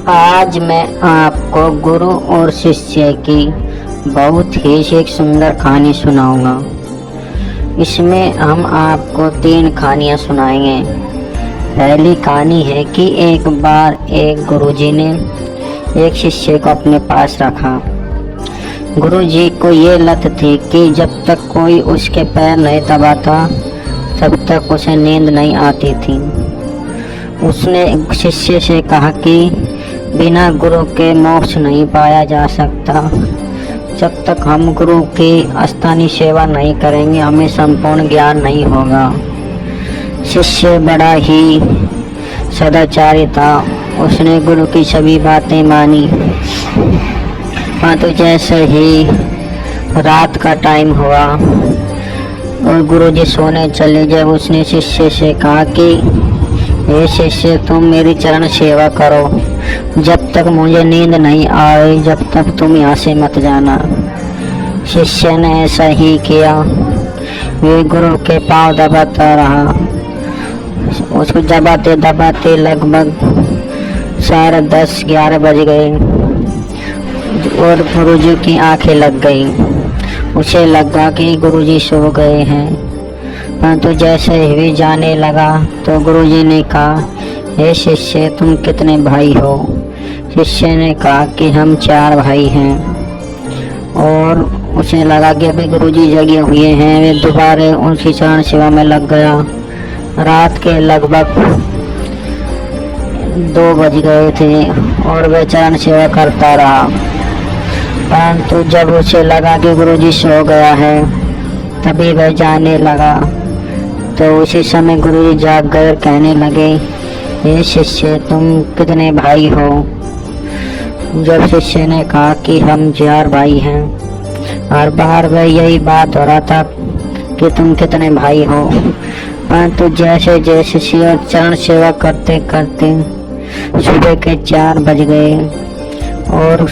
आज मैं आपको गुरु और शिष्य की बहुत ही एक सुंदर कहानी सुनाऊंगा। इसमें हम आपको 3 कहानियाँ सुनाएंगे। पहली कहानी है कि एक बार एक गुरुजी ने एक शिष्य को अपने पास रखा। गुरुजी को ये लत थी कि जब तक कोई उसके पैर नहीं दबाता तब तक उसे नींद नहीं आती थी। उसने शिष्य से कहा कि बिना गुरु के मोक्ष नहीं पाया जा सकता। जब तक हम गुरु की स्थानीय सेवा नहीं करेंगे हमें संपूर्ण ज्ञान नहीं होगा। शिष्य बड़ा ही सदाचारी था। उसने गुरु की सभी बातें मानी। परंतु जैसे ही रात का टाइम हुआ और गुरुजी सोने चले, जब उसने शिष्य से कहा कि हे शिष्य, तुम मेरी चरण सेवा करो, जब तक मुझे नींद नहीं आए जब तक तुम यहाँ से मत जाना। शिष्य ने ऐसा ही किया। वे गुरु के पांव दबाता रहा। उसको दबाते दबाते लगभग 10:30-11 बज गए और गुरुजी की आंखें लग गई। उसे लगा कि गुरुजी सो गए हैं। परंतु जैसे ही जाने लगा तो गुरुजी ने कहा, हे शिष्य, तुम कितने भाई हो? शिष्य ने कहा कि हम 4 भाई हैं। और उसे लगा कि अभी गुरुजी जगे हुए हैं। वे दोबारा उनकी चरण सेवा में लग गया। रात के लगभग 2 बज गए थे और वह चरण सेवा करता रहा। परंतु जब उसे लगा कि गुरुजी सो गया है तभी वह जाने लगा। तो उसी समय गुरुजी जाग गए और कहने लगे, हे शिष्य, तुम कितने भाई हो? जब शिष्य ने कहा कि हम 4 भाई हैं, हर बार वह यही बात हो रहा था कि तुम कितने भाई हो। परंतु जैसे जैसे चरण सेवा करते करते सुबह के 4 बज गए और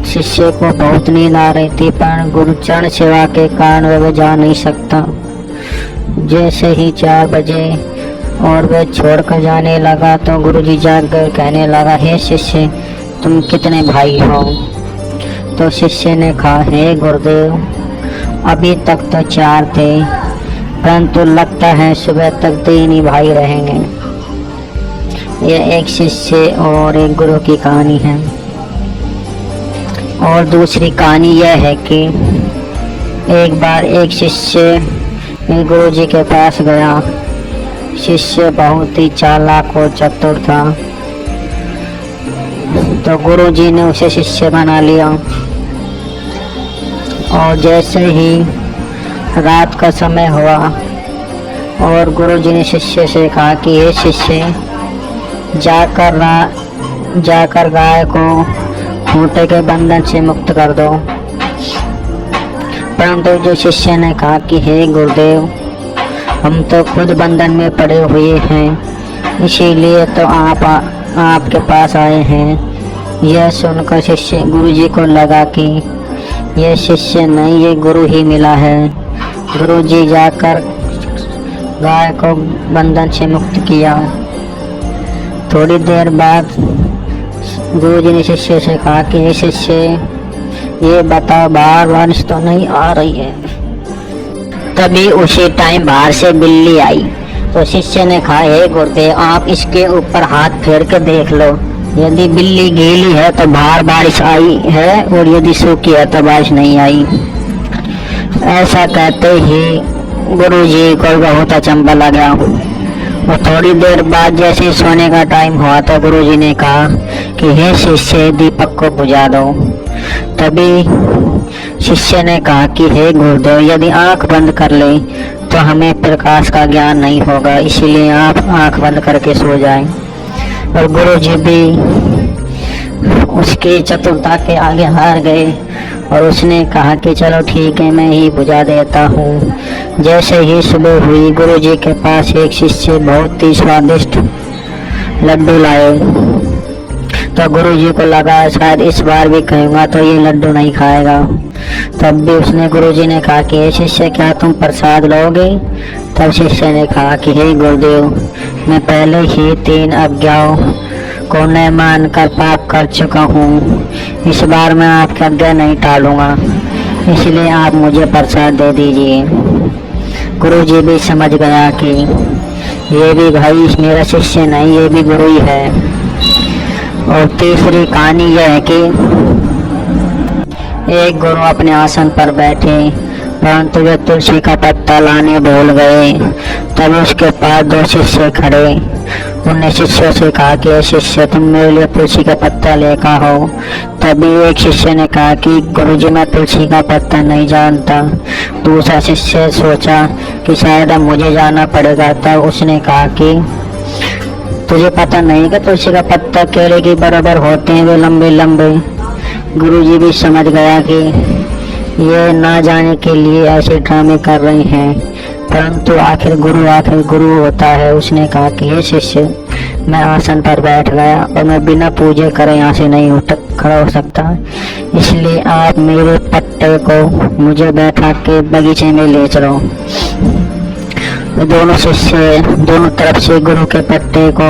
शिष्य को बहुत नींद आ रही थी, पर गुरु चरण सेवा के कारण वह जा नहीं सकता। जैसे ही 4 बजे और वह छोड़कर जाने लगा तो गुरुजी जाग गए, कहने लगा, हे शिष्य, तुम कितने भाई हो? तो शिष्य ने कहा, हे गुरुदेव, अभी तक तो 4 थे, परंतु लगता है सुबह तक 3 ही भाई रहेंगे। यह एक शिष्य और एक गुरु की कहानी है। और दूसरी कहानी यह है कि एक बार एक शिष्य गुरुजी के पास गया। शिष्य बहुत ही चालाक और चतुर था, तो गुरुजी ने उसे शिष्य बना लिया। और जैसे ही रात का समय हुआ और गुरुजी ने शिष्य से कहा कि हे शिष्य, जाकर गाय को खूंटे के बंधन से मुक्त कर दो। परंतु जो शिष्य ने कहा कि हे गुरुदेव, हम तो खुद बंधन में पड़े हुए हैं, इसीलिए तो आपके पास आए हैं। यह सुनकर शिष्य गुरुजी को लगा कि यह शिष्य नहीं, ये गुरु ही मिला है। गुरुजी जाकर गाय को बंधन से मुक्त किया। थोड़ी देर बाद गुरुजी ने शिष्य से कहा कि हे शिष्य, ये बताओ, बाहर बारिश तो नहीं आ रही है? तभी उसी टाइम बाहर से बिल्ली आई। तो शिष्य ने कहा, हे गुरुदेव, आप इसके ऊपर हाथ फेर के देख लो। यदि बिल्ली गीली है तो बाहर बारिश आई है और यदि सूखी है तो बारिश नहीं आई। ऐसा कहते ही गुरुजी को बहुत अचंभा लगा। और थोड़ी देर बाद जैसे सोने का टाइम हुआ तो गुरुजी ने कहा कि हे शिष्य, दीपक को बुझा दो। तभी शिष्य ने कहा कि हे गुरुदेव, यदि आंख बंद कर ले तो हमें प्रकाश का ज्ञान नहीं होगा, इसीलिए आप आंख बंद करके सो जाएं। और गुरुजी भी उसकी चतुरता के आगे हार गए और उसने कहा कि चलो ठीक है, मैं ही बुझा देता हूँ। जैसे ही सुबह हुई, गुरुजी के पास एक शिष्य बहुत ही स्वादिष्ट लड्डू लाए। तो गुरुजी को लगा शायद इस बार भी कहूँगा तो ये लड्डू नहीं खाएगा। तब भी उसने गुरुजी ने कहा कि हे शिष्य, क्या तुम प्रसाद लोगे? तब शिष्य ने कहा कि हे गुरुदेव, मैं पहले ही 3 अज्ञाओं को न मानकर पाप कर चुका हूँ। इस बार मैं आपकी आज्ञा नहीं टालूंगा, इसलिए आप मुझे प्रसाद दे दीजिए। गुरु जी भी समझ गया कि ये भी भाई मेरा शिष्य नहीं, ये भी गुरु ही है। और तीसरी कहानी यह है कि एक गुरु अपने आसन पर बैठे, परंतु वे तुलसी का पत्ता लाने भूल गए। तब उसके पास 2 शिष्य खड़े। उन्हें शिष्यों से कहा कि शिष्य, तुम मेरे लिए तुलसी का पत्ता लेकर आओ। तभी एक शिष्य ने कहा कि गुरुजी, मैं तुलसी का पत्ता नहीं जानता। दूसरा शिष्य सोचा कि शायद अब मुझे जाना पड़ेगा। तब उसने कहा कि तुझे पता नहीं कि तुलसी का पत्ता केले के बराबर होते हैं, वे लंबे लंबे। गुरुजी भी समझ गया कि ये ना जाने के लिए ऐसे ड्रामे कर रहे हैं, परंतु आखिर गुरु होता है। उसने कहा कि हे शिष्य, मैं आसन पर बैठ गया और मैं बिना पूजे करे यहाँ से नहीं खड़ा हो सकता, इसलिए आप मेरे पट्टे को मुझे बैठा के बगीचे में ले चलो। दोनों शिष्य दोनों तरफ से गुरु के पट्टे को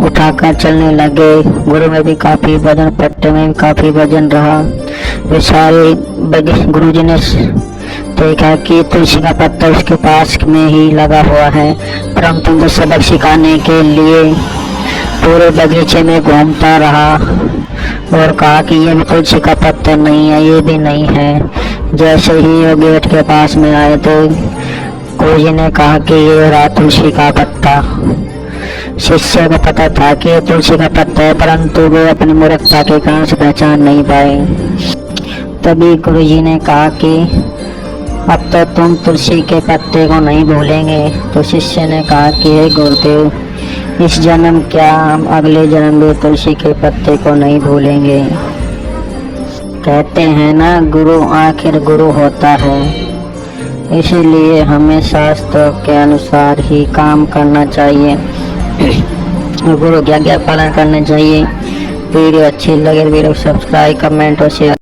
उठाकर चलने लगे। गुरु में भी काफी वजन, पट्टे में भी काफी वजन रहा। वे सारे गुरु जी ने देखा कि तुलसी का पत्ता उसके पास में ही लगा हुआ है, परंतु उनको सबक सिखाने के लिए पूरे बगीचे में घूमता रहा और कहा कि ये भी तुलसी का पत्ता नहीं है, ये भी नहीं है। जैसे ही वो गेट के पास में आए तो गुरु जी ने कहा कि ये रहा तुलसी का पत्ता। शिष्य को पता था कि ये तुलसी का पत्ता है, परंतु वे अपनी मूर्खता के कारण से पहचान नहीं पाए। तभी गुरु जी ने कहा कि अब तो तुम तुलसी के पत्ते को नहीं भूलेंगे। तो शिष्य ने कहा कि हे गुरुदेव, इस जन्म क्या, हम अगले जन्म में तुलसी के पत्ते को नहीं भूलेंगे। कहते हैं ना, गुरु आखिर गुरु होता है, इसीलिए हमें शास्त्रों के अनुसार ही काम करना चाहिए, गुरु की आज्ञा पालन करना चाहिए। वीडियो अच्छी लगे वीडियो सब्सक्राइब, कमेंट और शेयर।